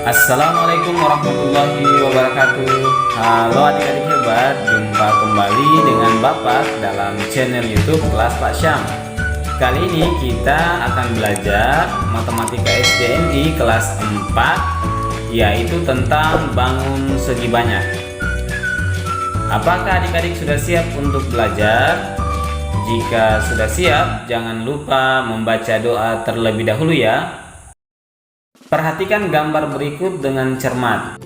Assalamualaikum warahmatullahi wabarakatuh. Halo adik-adik hebat, jumpa kembali dengan Bapak dalam channel YouTube Kelas Pak Syam. Kali ini kita akan belajar Matematika SDNI kelas 4, yaitu tentang bangun segi banyak. Apakah adik-adik sudah siap untuk belajar? Jika sudah siap, jangan lupa membaca doa terlebih dahulu ya. Perhatikan gambar berikut dengan cermat.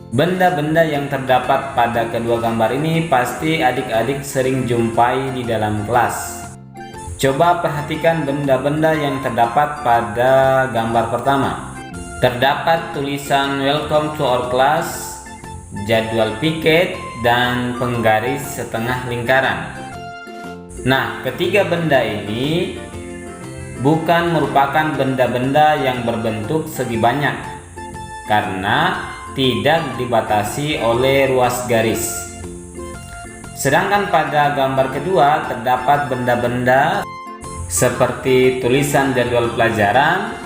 Benda-benda yang terdapat pada kedua gambar ini pasti adik-adik sering jumpai di dalam kelas. Coba perhatikan benda-benda yang terdapat pada gambar pertama. Terdapat tulisan Welcome to our class, jadwal piket, dan penggaris setengah lingkaran. Nah, ketiga benda ini bukan merupakan benda-benda yang berbentuk segi banyak karena tidak dibatasi oleh ruas garis. Sedangkan pada gambar kedua terdapat benda-benda seperti tulisan jadwal pelajaran,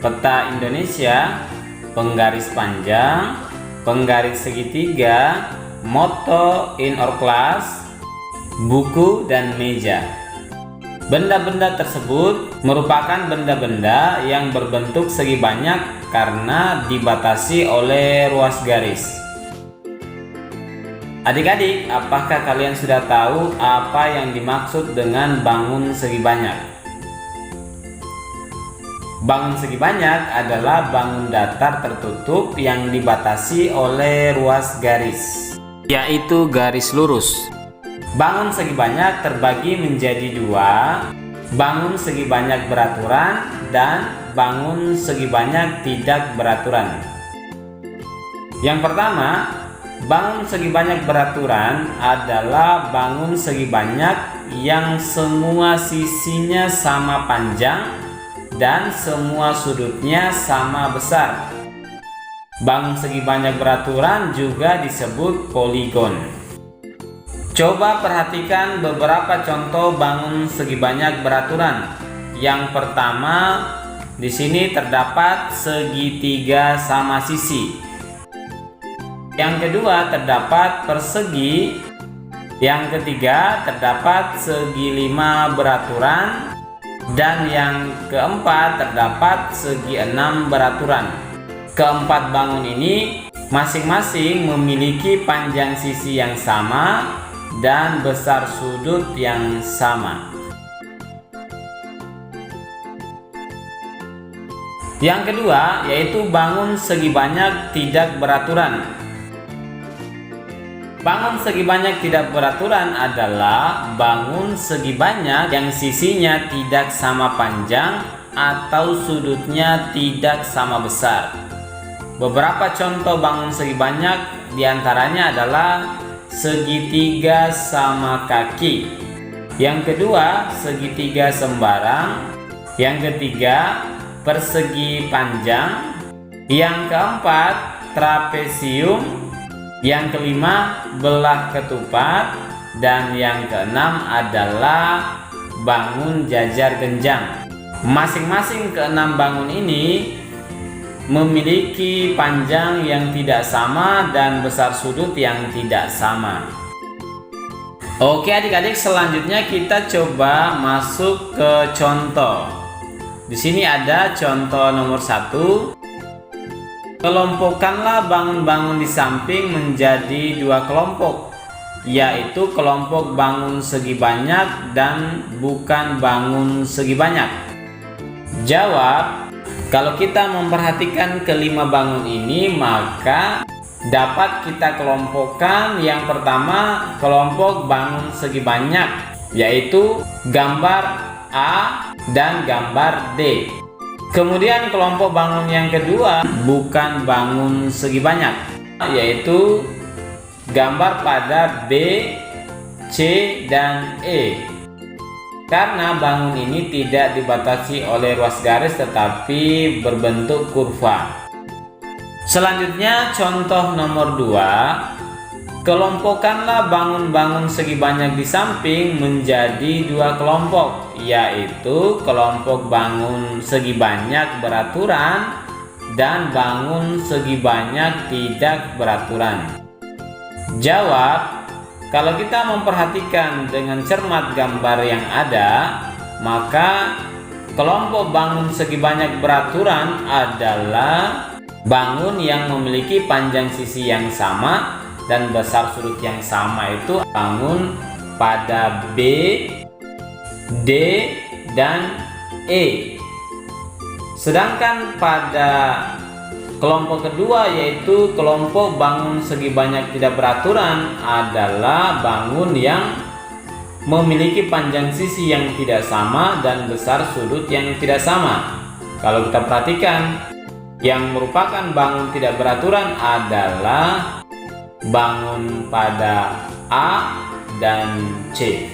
peta Indonesia, penggaris panjang, penggaris segitiga, motto in our class, buku, dan meja. Benda-benda tersebut merupakan benda-benda yang berbentuk segi banyak karena dibatasi oleh ruas garis. Adik-adik, apakah kalian sudah tahu apa yang dimaksud dengan bangun segi banyak? Bangun segi banyak adalah bangun datar tertutup yang dibatasi oleh ruas garis, yaitu garis lurus. Bangun segi banyak terbagi menjadi dua, bangun segi banyak beraturan dan bangun segi banyak tidak beraturan. Yang pertama, bangun segi banyak beraturan adalah bangun segi banyak yang semua sisinya sama panjang dan semua sudutnya sama besar. Bangun segi banyak beraturan juga disebut poligon. Coba perhatikan beberapa contoh bangun segi banyak beraturan. Yang pertama, di sini terdapat segitiga sama sisi. Yang kedua terdapat persegi. Yang ketiga terdapat segi lima beraturan. Dan yang keempat terdapat segi enam beraturan. Keempat bangun ini masing-masing memiliki panjang sisi yang sama dan besar sudut yang sama. Yang kedua yaitu bangun segi banyak tidak beraturan. Bangun segi banyak tidak beraturan adalah bangun segi banyak yang sisinya tidak sama panjang atau sudutnya tidak sama besar. Beberapa contoh bangun segi banyak diantaranya adalah segitiga sama kaki. Yang kedua, segitiga sembarang. Yang ketiga, persegi panjang. Yang keempat, trapesium. Yang kelima, belah ketupat. Dan yang keenam adalah bangun jajar genjang. Masing-masing keenam bangun ini memiliki panjang yang tidak sama dan besar sudut yang tidak sama. Oke adik-adik, selanjutnya kita coba masuk ke contoh. Di sini ada contoh nomor 1. Kelompokkanlah bangun-bangun di samping menjadi dua kelompok, yaitu kelompok bangun segi banyak dan bukan bangun segi banyak. Jawab. Kalau kita memperhatikan kelima bangun ini, maka dapat kita kelompokkan. Yang pertama, kelompok bangun segi banyak, yaitu gambar A dan gambar D. Kemudian kelompok bangun yang kedua bukan bangun segi banyak, yaitu gambar pada B, C, dan E. Karena bangun ini tidak dibatasi oleh ruas garis tetapi berbentuk kurva. Selanjutnya contoh nomor 2. Kelompokkanlah bangun-bangun segi banyak di samping menjadi dua kelompok, yaitu kelompok bangun segi banyak beraturan dan bangun segi banyak tidak beraturan. Jawab, kalau kita memperhatikan dengan cermat gambar yang ada, maka kelompok bangun segi banyak beraturan adalah bangun yang memiliki panjang sisi yang sama dan besar sudut yang sama, itu bangun pada B, D, dan E. Sedangkan pada kelompok kedua, yaitu kelompok bangun segi banyak tidak beraturan, adalah bangun yang memiliki panjang sisi yang tidak sama dan besar sudut yang tidak sama. Kalau kita perhatikan, yang merupakan bangun tidak beraturan adalah bangun pada A dan C.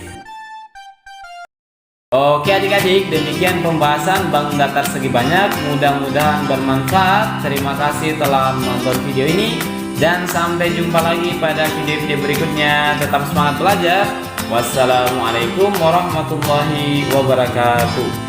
Oke adik-adik, demikian pembahasan bangun datar segi banyak. Mudah-mudahan bermanfaat. Terima kasih telah menonton video ini, dan sampai jumpa lagi pada video-video berikutnya. Tetap semangat belajar. Wassalamualaikum warahmatullahi wabarakatuh.